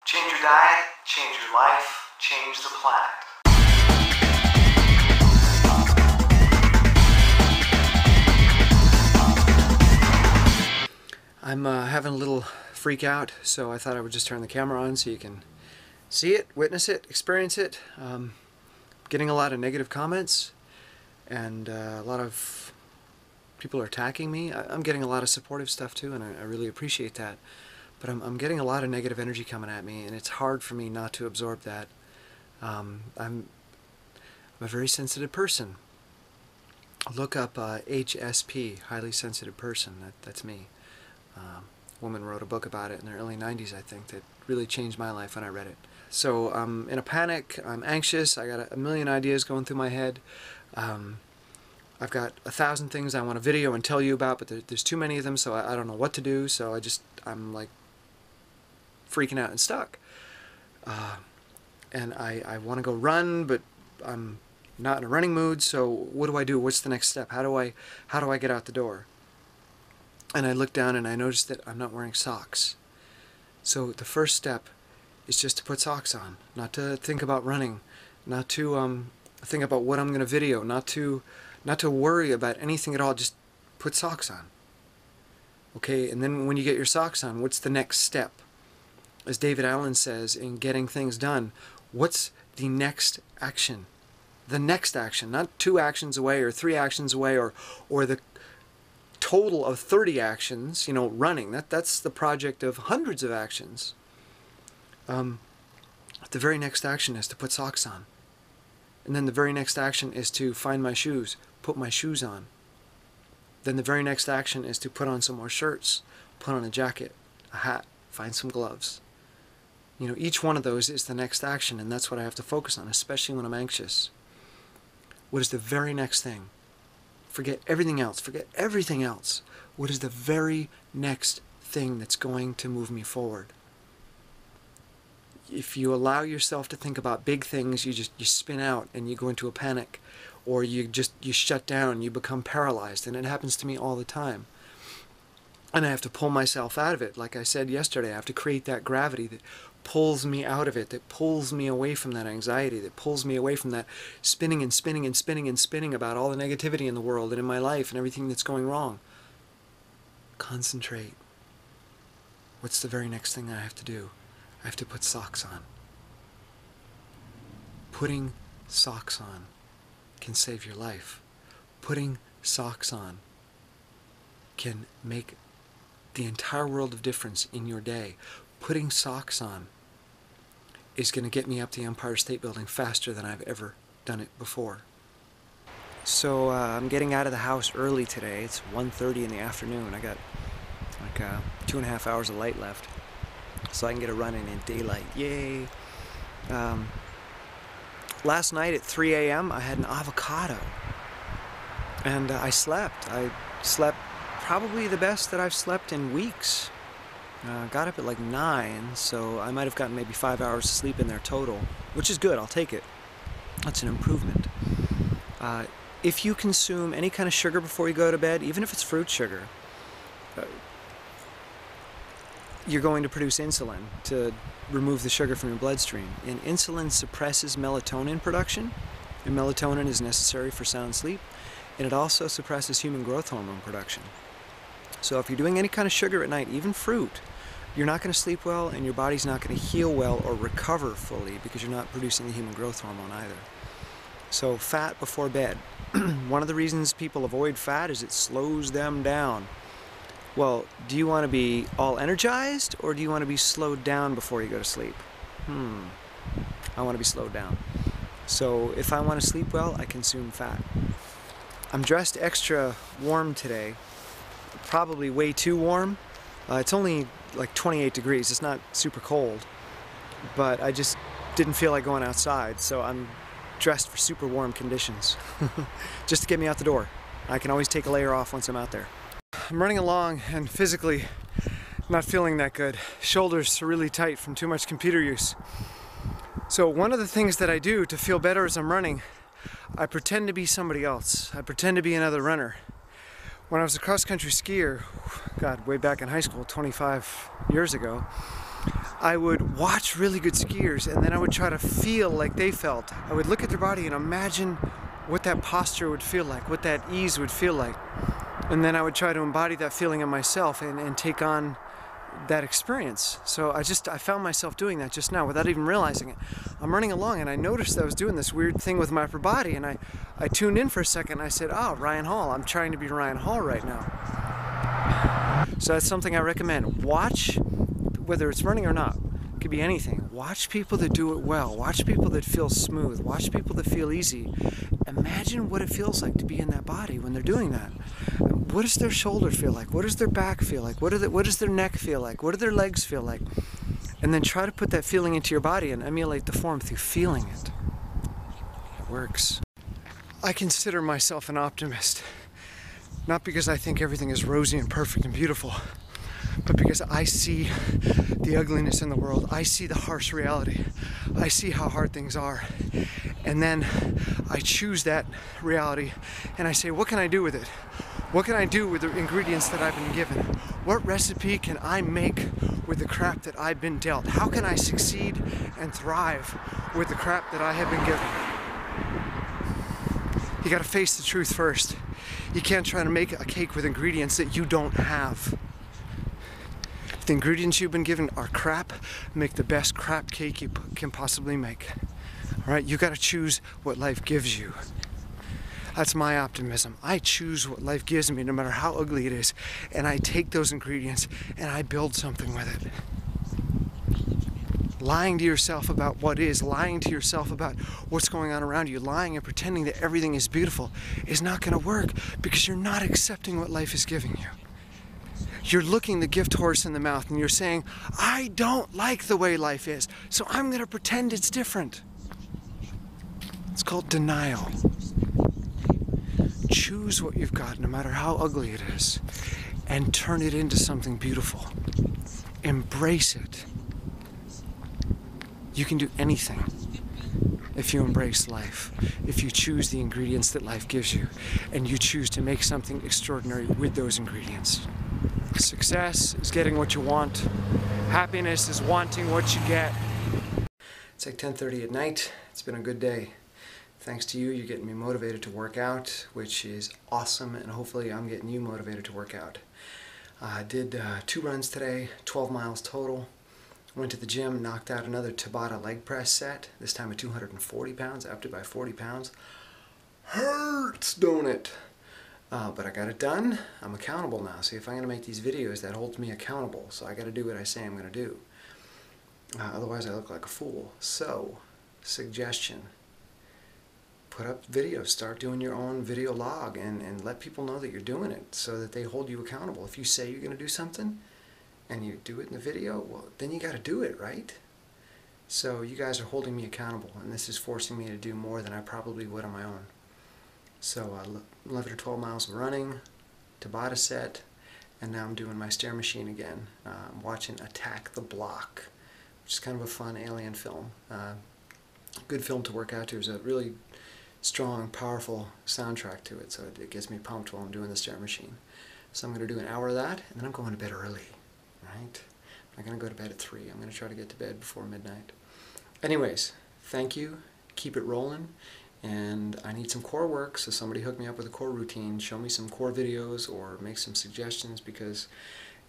Change your diet, change your life, change the planet. I'm having a little freak out, so I thought I would just turn the camera on so you can see it, witness it, experience it. Getting a lot of negative comments, and a lot of people are attacking me. I'm getting a lot of supportive stuff too, and I really appreciate that. But I'm getting a lot of negative energy coming at me, and it's hard for me not to absorb that. I'm a very sensitive person. Look up HSP, highly sensitive person. That's me. A woman wrote a book about it in the early 90s, I think, that really changed my life when I read it. So I'm in a panic, I'm anxious, I got a million ideas going through my head. I've got 1,000 things I want to video and tell you about, but there's too many of them, so I don't know what to do, so I'm like freaking out and stuck. And I want to go run, but I'm not in a running mood, so what do I do? What's the next step? How do I get out the door? And I look down and I notice that I'm not wearing socks. So the first step is just to put socks on, not to think about running, not to think about what I'm going to video, not to worry about anything at all. Just put socks on. Okay, and then when you get your socks on, what's the next step? As David Allen says in Getting Things Done, what's the next action? The next action, not 2 actions away or 3 actions away or the total of 30 actions, running. That's the project of hundreds of actions. The very next action is to put socks on. And then the very next action is to find my shoes, put my shoes on. Then the very next action is to put on some more shirts, put on a jacket, a hat, find some gloves. Each one of those is the next action, and that's what I have to focus on, especially when I'm anxious. What is the very next thing? Forget everything else. Forget everything else. What is the very next thing that's going to move me forward? If you allow yourself to think about big things, you spin out and you go into a panic, or you shut down, you become paralyzed, and it happens to me all the time. And I have to pull myself out of it. Like I said yesterday, I have to create that gravity that pulls me out of it, that pulls me away from that anxiety, that pulls me away from that spinning and spinning and spinning and spinning about all the negativity in the world and in my life and everything that's going wrong. Concentrate. What's the very next thing I have to do? I have to put socks on. Putting socks on can save your life. Putting socks on can make the entire world of difference in your day. Putting socks on is going to get me up the Empire State Building faster than I've ever done it before. So I'm getting out of the house early today. It's 1:30 in the afternoon. I got like 2.5 hours of light left, so I can get a run in daylight. Yay! Last night at 3 a.m. I had an avocado, and I slept. I slept probably the best that I've slept in weeks. Got up at like 9, so I might have gotten maybe 5 hours of sleep in there total, which is good. I'll take it. That's an improvement. If you consume any kind of sugar before you go to bed, even if it's fruit sugar, you're going to produce insulin to remove the sugar from your bloodstream. And insulin suppresses melatonin production, and melatonin is necessary for sound sleep, and it also suppresses human growth hormone production. So if you're doing any kind of sugar at night, even fruit, you're not going to sleep well, and your body's not going to heal well or recover fully because you're not producing the human growth hormone either. So fat before bed. One of the reasons people avoid fat is it slows them down. Well, do you want to be all energized, or do you want to be slowed down before you go to sleep? I want to be slowed down. So if I want to sleep well, I consume fat. I'm dressed extra warm today. Probably way too warm. It's only like 28 degrees. It's not super cold, but I just didn't feel like going outside, so I'm dressed for super warm conditions just to get me out the door. I can always take a layer off once I'm out there. I'm running along and physically not feeling that good. Shoulders are really tight from too much computer use. So one of the things that I do to feel better as I'm running, I pretend to be somebody else. I pretend to be another runner. When I was a cross-country skier, God, way back in high school, 25 years ago, I would watch really good skiers, and then I would try to feel like they felt. I would look at their body and imagine what that posture would feel like, what that ease would feel like. And then I would try to embody that feeling in myself and take on that experience. So I found myself doing that just now without even realizing it. I'm running along and I noticed I was doing this weird thing with my upper body, and I tuned in for a second and I said, oh, Ryan Hall, I'm trying to be Ryan Hall right now. So that's something I recommend. Watch, whether it's running or not, it could be anything. Watch people that do it well. Watch people that feel smooth. Watch people that feel easy. Imagine what it feels like to be in that body when they're doing that. What does their shoulder feel like? What does their back feel like? What does their neck feel like? What do their legs feel like? And then try to put that feeling into your body and emulate the form through feeling it. It works. I consider myself an optimist. Not because I think everything is rosy and perfect and beautiful, but because I see the ugliness in the world. I see the harsh reality. I see how hard things are. And then I choose that reality and I say, what can I do with it? What can I do with the ingredients that I've been given? What recipe can I make with the crap that I've been dealt? How can I succeed and thrive with the crap that I have been given? You gotta face the truth first. You can't try to make a cake with ingredients that you don't have. If the ingredients you've been given are crap, make the best crap cake you can possibly make. All right, you gotta choose what life gives you. That's my optimism. I choose what life gives me, no matter how ugly it is, and I take those ingredients and I build something with it. Lying to yourself about what is, lying to yourself about what's going on around you, lying and pretending that everything is beautiful is not going to work, because you're not accepting what life is giving you. You're looking the gift horse in the mouth and you're saying, I don't like the way life is, so I'm going to pretend it's different. It's called denial. Choose what you've got, no matter how ugly it is, and turn it into something beautiful. Embrace it. You can do anything if you embrace life, if you choose the ingredients that life gives you, and you choose to make something extraordinary with those ingredients. Success is getting what you want. Happiness is wanting what you get. It's like 10:30 at night. It's been a good day. Thanks to you, you're getting me motivated to work out, which is awesome, and hopefully I'm getting you motivated to work out. I did 2 runs today, 12 miles total. Went to the gym, knocked out another Tabata leg press set, this time at 240 pounds, upped it by 40 pounds. Hurts, don't it? But I got it done. I'm accountable now. See, if I'm going to make these videos, that holds me accountable. So I got to do what I say I'm going to do. Otherwise, I look like a fool. So, suggestion. Put up videos. Start doing your own video log and let people know that you're doing it so that they hold you accountable. If you say you're going to do something and you do it in the video, well, then you got to do it, right? So you guys are holding me accountable, and this is forcing me to do more than I probably would on my own. So 11 or 12 miles of running, Tabata set, and now I'm doing my stair machine again. I'm watching Attack the Block, which is kind of a fun alien film. Good film to work out to. There's a really strong, powerful soundtrack to it, so it gets me pumped while I'm doing the stair machine. So I'm going to do an hour of that, and then I'm going to bed early, right? I'm not going to go to bed at 3. I'm going to try to get to bed before midnight. Anyways, thank you. Keep it rolling. And I need some core work, so somebody hook me up with a core routine, show me some core videos, or make some suggestions, because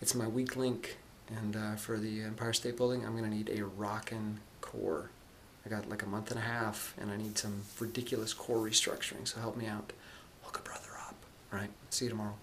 it's my weak link. And for the Empire State Building, I'm going to need a rockin' core. I got like a month and a half, and I need some ridiculous core restructuring, so help me out. Hook a brother up. All right, see you tomorrow.